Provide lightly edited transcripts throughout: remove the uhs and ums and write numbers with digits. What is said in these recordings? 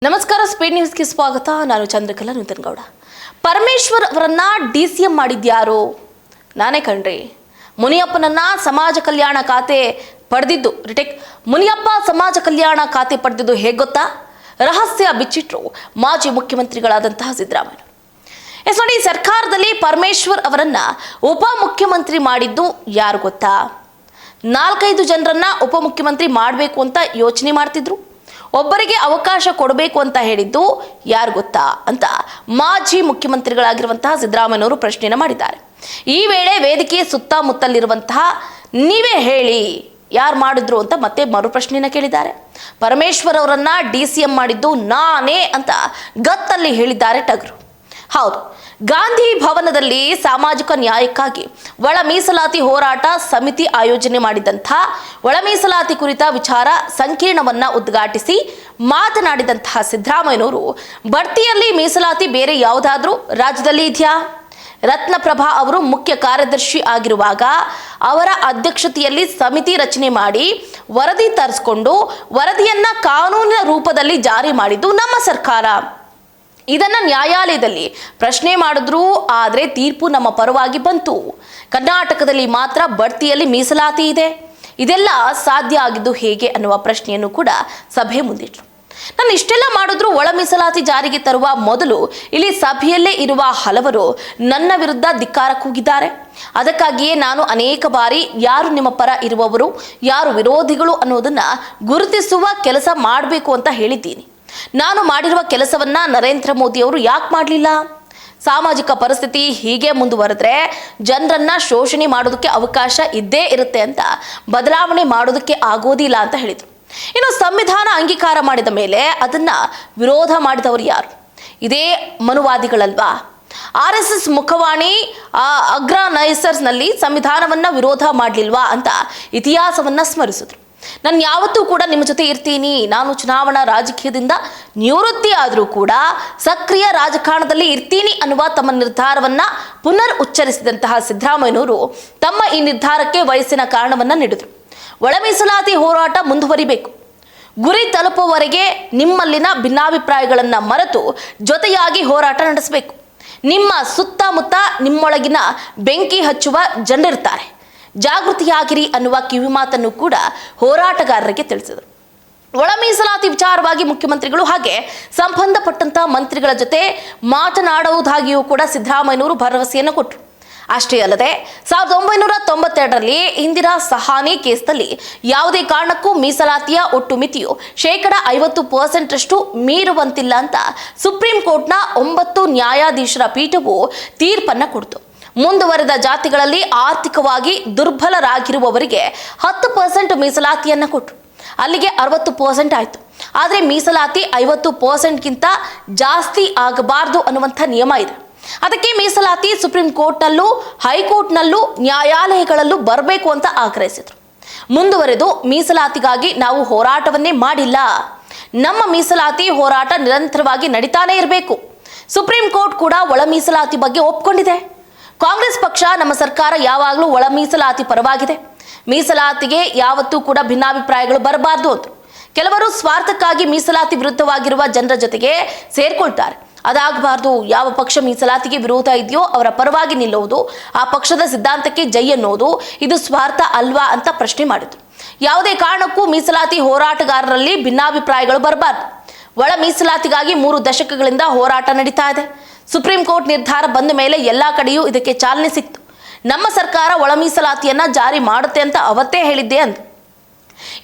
ನಮಸ್ಕಾರ, ಸ್ಪೀಡ್ ನ್ಯೂಸ್ಗೆ ಸ್ವಾಗತ. ನಾನು ಚಂದ್ರಕಲಾ ನೂತನಗೌಡ. ಪರಮೇಶ್ವರ್ ಅವರನ್ನ ಡಿಸಿಎಂ ಮಾಡಿದ್ಯಾರು? ನಾನೇ ಕಣ್ರಿ. ಮುನಿಯಪ್ಪನನ್ನ ಸಮಾಜ ಕಲ್ಯಾಣ ಖಾತೆ ಪಡೆದಿದ್ದು ಮುನಿಯಪ್ಪ ಸಮಾಜ ಕಲ್ಯಾಣ ಖಾತೆ ಪಡೆದಿದ್ದು ಹೇಗೆ ಗೊತ್ತಾ? ರಹಸ್ಯ ಬಿಚ್ಚಿಟ್ರು ಮಾಜಿ ಮುಖ್ಯಮಂತ್ರಿಗಳಾದಂತಹ ಸಿದ್ದರಾಮಯ್ಯ. ನೋಡಿ, ಸರ್ಕಾರದಲ್ಲಿ ಪರಮೇಶ್ವರ್ ಅವರನ್ನ ಉಪಮುಖ್ಯಮಂತ್ರಿ ಮಾಡಿದ್ದು ಯಾರು ಗೊತ್ತಾ? 4-5 ಜನರನ್ನ ಉಪಮುಖ್ಯಮಂತ್ರಿ ಮಾಡಬೇಕು ಅಂತ ಯೋಚನೆ ಮಾಡ್ತಿದ್ರು. ಒಬ್ಬರಿಗೆ ಅವಕಾಶ ಕೊಡಬೇಕು ಅಂತ ಹೇಳಿದ್ದು ಯಾರು ಗೊತ್ತಾ ಅಂತ ಮಾಜಿ ಮುಖ್ಯಮಂತ್ರಿಗಳಾಗಿರುವಂತಹ ಸಿದ್ದರಾಮಯ್ಯನವರು ಪ್ರಶ್ನೆಯನ್ನು ಮಾಡಿದ್ದಾರೆ. ಈ ವೇಳೆ ವೇದಿಕೆಯ ಸುತ್ತಮುತ್ತಲಿರುವಂತಹ ನೀವೇ ಹೇಳಿ ಯಾರು ಮಾಡಿದ್ರು ಅಂತ ಮತ್ತೆ ಮರು ಪ್ರಶ್ನೆಯನ್ನು ಕೇಳಿದ್ದಾರೆ. ಪರಮೇಶ್ವರ್ ಅವರನ್ನ ಡಿಸಿಎಂ ಮಾಡಿದ್ದು ನಾನೇ ಅಂತ ಗತ್ತಲ್ಲಿ ಹೇಳಿದ್ದಾರೆ ಟಗರು. ಹೌದು, ಗಾಂಧಿ ಭವನದಲ್ಲಿ ಸಾಮಾಜಿಕ ನ್ಯಾಯಕ್ಕಾಗಿ ಒಳ ಮೀಸಲಾತಿ ಹೋರಾಟ ಸಮಿತಿ ಆಯೋಜನೆ ಮಾಡಿದಂತಹ ಒಳ ಮೀಸಲಾತಿ ಕುರಿತ ವಿಚಾರ ಸಂಕಿರಣವನ್ನ ಉದ್ಘಾಟಿಸಿ ಮಾತನಾಡಿದಂತಹ ಸಿದ್ದರಾಮಯ್ಯನವರು, ಬಡ್ತಿಯಲ್ಲಿ ಮೀಸಲಾತಿ ಬೇರೆ ಯಾವುದಾದ್ರೂ ರಾಜ್ಯದಲ್ಲಿ ಇದೆಯಾ? ರತ್ನಪ್ರಭಾ ಅವರು ಮುಖ್ಯ ಕಾರ್ಯದರ್ಶಿ ಆಗಿರುವಾಗ ಅವರ ಅಧ್ಯಕ್ಷತೆಯಲ್ಲಿ ಸಮಿತಿ ರಚನೆ ಮಾಡಿ ವರದಿ ತರಿಸಿಕೊಂಡು ವರದಿಯನ್ನ ಕಾನೂನಿನ ರೂಪದಲ್ಲಿ ಜಾರಿ ಮಾಡಿದ್ದು ನಮ್ಮ ಸರ್ಕಾರ. ಇದನ್ನ ನ್ಯಾಯಾಲಯದಲ್ಲಿ ಪ್ರಶ್ನೆ ಮಾಡಿದ್ರು, ಆದರೆ ತೀರ್ಪು ನಮ್ಮ ಪರವಾಗಿ ಬಂತು. ಕರ್ನಾಟಕದಲ್ಲಿ ಮಾತ್ರ ಬಡ್ತಿಯಲ್ಲಿ ಮೀಸಲಾತಿ ಇದೆ. ಇದೆಲ್ಲ ಸಾಧ್ಯ ಆಗಿದ್ದು ಹೇಗೆ ಅನ್ನುವ ಪ್ರಶ್ನೆಯನ್ನು ಕೂಡ ಸಭೆ ಮುಂದಿಟ್ರು. ನಾನು ಇಷ್ಟೆಲ್ಲ ಮಾಡಿದ್ರು ಒಳ ಮೀಸಲಾತಿ ಜಾರಿಗೆ ತರುವ ಮೊದಲು ಇಲ್ಲಿ ಸಭೆಯಲ್ಲೇ ಇರುವ ಹಲವರು ನನ್ನ ವಿರುದ್ಧ ಧಿಕ್ಕಾರ ಕೂಗಿದ್ದಾರೆ. ಅದಕ್ಕಾಗಿಯೇ ನಾನು ಅನೇಕ ಬಾರಿ ಯಾರು ನಿಮ್ಮ ಪರ ಇರುವವರು, ಯಾರು ವಿರೋಧಿಗಳು ಅನ್ನೋದನ್ನ ಗುರುತಿಸುವ ಕೆಲಸ ಮಾಡಬೇಕು ಅಂತ ಹೇಳಿದ್ದೀನಿ. ನಾನು ಮಾಡಿರುವ ಕೆಲಸವನ್ನ ನರೇಂದ್ರ ಮೋದಿ ಅವರು ಯಾಕೆ ಮಾಡಲಿಲ್ಲ? ಸಾಮಾಜಿಕ ಪರಿಸ್ಥಿತಿ ಹೀಗೆ ಮುಂದುವರೆದ್ರೆ ಜನರನ್ನ ಶೋಷಣೆ ಮಾಡೋದಕ್ಕೆ ಅವಕಾಶ ಇದ್ದೇ ಇರುತ್ತೆ ಅಂತ ಬದಲಾವಣೆ ಮಾಡೋದಕ್ಕೆ ಆಗೋದಿಲ್ಲ ಅಂತ ಹೇಳಿದರು. ಇನ್ನು ಸಂವಿಧಾನ ಅಂಗೀಕಾರ ಮಾಡಿದ ಮೇಲೆ ಅದನ್ನ ವಿರೋಧ ಮಾಡಿದವರು ಯಾರು? ಇದೇ ಮನುವಾದಿಗಳಲ್ವಾ? RSS ಮುಖವಾಣಿ ಅಗ್ರನೈಸರ್ಸ್ನಲ್ಲಿ ಸಂವಿಧಾನವನ್ನ ವಿರೋಧ ಮಾಡಲಿಲ್ವಾ ಅಂತ ಇತಿಹಾಸವನ್ನ ಸ್ಮರಿಸಿದ್ರು. ನಾನು ಯಾವತ್ತೂ ಕೂಡ ನಿಮ್ಮ ಜೊತೆ ಇರ್ತೀನಿ, ನಾನು ಚುನಾವಣಾ ರಾಜಕೀಯದಿಂದ ನಿವೃತ್ತಿ ಆದರೂ ಕೂಡ ಸಕ್ರಿಯ ರಾಜಕಾರಣದಲ್ಲಿ ಇರ್ತೀನಿ ಅನ್ನುವ ತಮ್ಮ ನಿರ್ಧಾರವನ್ನ ಪುನರ್ ಉಚ್ಚರಿಸಿದಂತಹ ಸಿದ್ದರಾಮಯ್ಯನವರು ತಮ್ಮ ಈ ನಿರ್ಧಾರಕ್ಕೆ ವಯಸ್ಸಿನ ಕಾರಣವನ್ನ ನೀಡಿದರು. ಒಳ ಮೀಸಲಾತಿ ಹೋರಾಟ ಮುಂದುವರಿಬೇಕು. ಗುರಿ ತಲುಪುವವರೆಗೆ ನಿಮ್ಮಲ್ಲಿನ ಭಿನ್ನಾಭಿಪ್ರಾಯಗಳನ್ನ ಮರೆತು ಜೊತೆಯಾಗಿ ಹೋರಾಟ ನಡೆಸಬೇಕು. ನಿಮ್ಮ ಸುತ್ತಮುತ್ತ ನಿಮ್ಮೊಳಗಿನ ಬೆಂಕಿ ಹಚ್ಚುವ ಜನರಿರ್ತಾರೆ. ಜಾಗೃತಿಯಾಗಿರಿ ಅನ್ನುವ ಕಿವಿಮಾತನ್ನು ಕೂಡ ಹೋರಾಟಗಾರರಿಗೆ ತಿಳಿಸಿದರು. ಒಳ ಮೀಸಲಾತಿ ವಿಚಾರವಾಗಿ ಮುಖ್ಯಮಂತ್ರಿಗಳು ಹಾಗೆ ಸಂಬಂಧಪಟ್ಟಂತಹ ಮಂತ್ರಿಗಳ ಜೊತೆ ಮಾತನಾಡುವುದಾಗಿಯೂ ಕೂಡ ಸಿದ್ದರಾಮಯ್ಯನವರು ಭರವಸೆಯನ್ನು ಕೊಟ್ಟರು. ಅಷ್ಟೇ ಅಲ್ಲದೆ 1992ರಲ್ಲಿ ಇಂದಿರಾ ಸಹಾನಿ ಕೇಸ್ನಲ್ಲಿ ಯಾವುದೇ ಕಾರಣಕ್ಕೂ ಮೀಸಲಾತಿಯ ಒಟ್ಟು ಮಿತಿಯು 50% ಮೀರುವಂತಿಲ್ಲ ಅಂತ ಸುಪ್ರೀಂ ಕೋರ್ಟ್ನ 9 ನ್ಯಾಯಾಧೀಶರ ಪೀಠವು ತೀರ್ಪನ್ನು ಕೊಡ್ತು. ಮುಂದುವರೆದ ಜಾತಿಗಳಲ್ಲಿ ಆರ್ಥಿಕವಾಗಿ ದುರ್ಬಲರಾಗಿರುವವರಿಗೆ 10% ಮೀಸಲಾತಿಯನ್ನ ಕೊಟ್ಟರು. ಅಲ್ಲಿಗೆ 60% ಆಯಿತು. ಆದರೆ ಮೀಸಲಾತಿ 50%ಗಿಂತ ಜಾಸ್ತಿ ಆಗಬಾರ್ದು ಅನ್ನುವಂಥ ನಿಯಮ ಇದೆ. ಅದಕ್ಕೆ ಮೀಸಲಾತಿ ಸುಪ್ರೀಂ ಕೋರ್ಟ್ನಲ್ಲೂ ಹೈಕೋರ್ಟ್ನಲ್ಲೂ ನ್ಯಾಯಾಲಯಗಳಲ್ಲೂ ಬರಬೇಕು ಅಂತ ಆಗ್ರಹಿಸಿದ್ರು. ಮುಂದುವರೆದು ಮೀಸಲಾತಿಗಾಗಿ ನಾವು ಹೋರಾಟವನ್ನೇ ಮಾಡಿಲ್ಲ, ನಮ್ಮ ಮೀಸಲಾತಿ ಹೋರಾಟ ನಿರಂತರವಾಗಿ ನಡೀತಾನೆ ಇರಬೇಕು. ಸುಪ್ರೀಂ ಕೋರ್ಟ್ ಕೂಡ ಒಳ ಮೀಸಲಾತಿ ಬಗ್ಗೆ ಒಪ್ಕೊಂಡಿದೆ. ಕಾಂಗ್ರೆಸ್ ಪಕ್ಷ, ನಮ್ಮ ಸರ್ಕಾರ ಯಾವಾಗಲೂ ಒಳ ಮೀಸಲಾತಿ ಪರವಾಗಿದೆ. ಮೀಸಲಾತಿಗೆ ಯಾವತ್ತೂ ಕೂಡ ಭಿನ್ನಾಭಿಪ್ರಾಯಗಳು ಬರಬಾರ್ದು ಅಂತ ಕೆಲವರು ಸ್ವಾರ್ಥಕ್ಕಾಗಿ ಮೀಸಲಾತಿ ವಿರುದ್ಧವಾಗಿರುವ ಜನರ ಜೊತೆಗೆ ಸೇರ್ಕೊಳ್ತಾರೆ. ಅದಾಗಬಾರ್ದು. ಯಾವ ಪಕ್ಷ ಮೀಸಲಾತಿಗೆ ವಿರೋಧ ಇದೆಯೋ ಅವರ ಪರವಾಗಿ ನಿಲ್ಲುವುದು, ಆ ಪಕ್ಷದ ಸಿದ್ಧಾಂತಕ್ಕೆ ಜೈ ಅನ್ನೋದು ಇದು ಸ್ವಾರ್ಥ ಅಲ್ವಾ ಅಂತ ಪ್ರಶ್ನೆ ಮಾಡಿದ್ರು. ಯಾವುದೇ ಕಾರಣಕ್ಕೂ ಮೀಸಲಾತಿ ಹೋರಾಟಗಾರರಲ್ಲಿ ಭಿನ್ನಾಭಿಪ್ರಾಯಗಳು ಬರಬಾರ್ದು. ಒಳ ಮೀಸಲಾತಿಗಾಗಿ 3 ದಶಕಗಳಿಂದ ಹೋರಾಟ ನಡೀತಾ ಇದೆ. ಸುಪ್ರೀಂ ಕೋರ್ಟ್ ನಿರ್ಧಾರ ಬಂದ ಮೇಲೆ ಎಲ್ಲಾ ಕಡೆಯೂ ಇದಕ್ಕೆ ಚಾಲನೆ ಸಿಕ್ತು. ನಮ್ಮ ಸರ್ಕಾರ ಒಳ ಮೀಸಲಾತಿಯನ್ನ ಜಾರಿ ಮಾಡುತ್ತೆ ಅಂತ ಅವತ್ತೇ ಹೇಳಿದ್ದೆ ಅಂತ.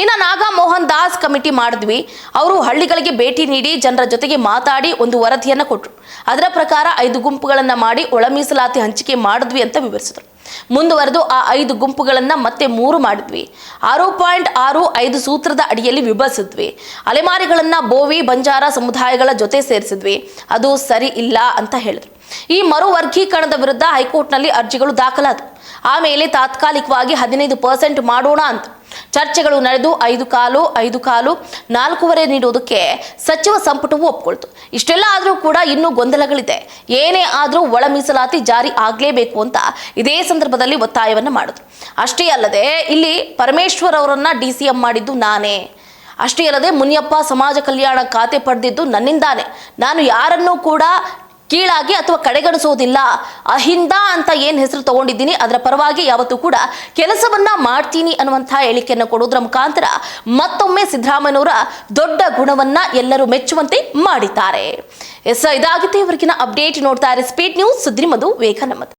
ಇನ್ನು ನಾಗಾ ಮೋಹನ್ ದಾಸ್ ಕಮಿಟಿ ಮಾಡಿದ್ವಿ. ಅವರು ಹಳ್ಳಿಗಳಿಗೆ ಭೇಟಿ ನೀಡಿ ಜನರ ಜೊತೆಗೆ ಮಾತಾಡಿ ಒಂದು ವರದಿಯನ್ನ ಕೊಟ್ಟರು. ಅದರ ಪ್ರಕಾರ 5 ಗುಂಪುಗಳನ್ನ ಮಾಡಿ ಒಳ ಮೀಸಲಾತಿ ಹಂಚಿಕೆ ಮಾಡಿದ್ವಿ ಅಂತ ವಿವರಿಸಿದ್ರು. ಮುಂದುವರೆದು ಆ 5 ಗುಂಪುಗಳನ್ನ ಮತ್ತೆ 3 ಮಾಡಿದ್ವಿ. 6.65 ಸೂತ್ರದ ಅಡಿಯಲ್ಲಿ ವಿಭಜಿಸಿದ್ವಿ. ಅಲೆಮಾರಿಗಳನ್ನ ಬೋವಿ ಬಂಜಾರ ಸಮುದಾಯಗಳ ಜೊತೆ ಸೇರಿಸಿದ್ವಿ. ಅದು ಸರಿ ಇಲ್ಲ ಅಂತ ಹೇಳಿದ್ರು. ಈ ಮರು ವರ್ಗೀಕರಣದ ವಿರುದ್ಧ ಹೈಕೋರ್ಟ್ನಲ್ಲಿ ಅರ್ಜಿಗಳು ದಾಖಲಾದವು. ಆಮೇಲೆ ತಾತ್ಕಾಲಿಕವಾಗಿ 15% ಮಾಡೋಣ ಅಂತ ಚರ್ಚೆಗಳು ನಡೆದು 5.25 4.25 ನೀಡುವುದಕ್ಕೆ ಸಚಿವ ಸಂಪುಟವು ಒಪ್ಪಿಕೊಳ್ತು. ಇಷ್ಟೆಲ್ಲ ಆದರೂ ಕೂಡ ಇನ್ನೂ ಗೊಂದಲಗಳಿದೆ. ಏನೇ ಆದರೂ ಒಳ ಮೀಸಲಾತಿ ಜಾರಿ ಆಗಲೇಬೇಕು ಅಂತ ಇದೇ ಸಂದರ್ಭದಲ್ಲಿ ಒತ್ತಾಯವನ್ನು ಮಾಡಿದ್ರು. ಅಷ್ಟೇ ಅಲ್ಲದೆ ಇಲ್ಲಿ ಪರಮೇಶ್ವರ್ ಅವರನ್ನ ಡಿಸಿಎಂ ಮಾಡಿದ್ದು ನಾನೇ, ಅಷ್ಟೇ ಅಲ್ಲದೆ ಮುನಿಯಪ್ಪ ಸಮಾಜ ಕಲ್ಯಾಣ ಖಾತೆ ಪಡೆದಿದ್ದು ನನ್ನಿಂದಾನೆ, ನಾನು ಯಾರನ್ನೂ ಕೂಡ ಕೀಳಾಗಿ ಅಥವಾ ಕಡೆಗಣಿಸೋದಿಲ್ಲ, ಅಹಿಂದ ಅಂತ ಏನು ಹೆಸರು ತಗೊಂಡಿದ್ದೀನಿ ಅದರ ಪರವಾಗಿ ಯಾವತ್ತೂ ಕೂಡ ಕೆಲಸವನ್ನ ಮಾಡ್ತೀನಿ ಅನ್ನುವಂತಹ ಹೇಳಿಕೆಯನ್ನು ಕೊಡೋದ್ರ ಮುಖಾಂತರ ಮತ್ತೊಮ್ಮೆ ಸಿದ್ದರಾಮಯ್ಯನವರ ದೊಡ್ಡ ಗುಣವನ್ನ ಎಲ್ಲರೂ ಮೆಚ್ಚುವಂತೆ ಮಾಡಿದ್ದಾರೆ. ಇದಾಗಿತ್ತು ಇವರಿಗಿನ ಅಪ್ಡೇಟ್. ನೋಡ್ತಾ ಇರಿ ಸ್ಪೀಡ್ ನ್ಯೂಸ್, ಸುದ್ದಿ ನಿಮ್ಮದು, ವೇಗ ನಮ್ಮದು.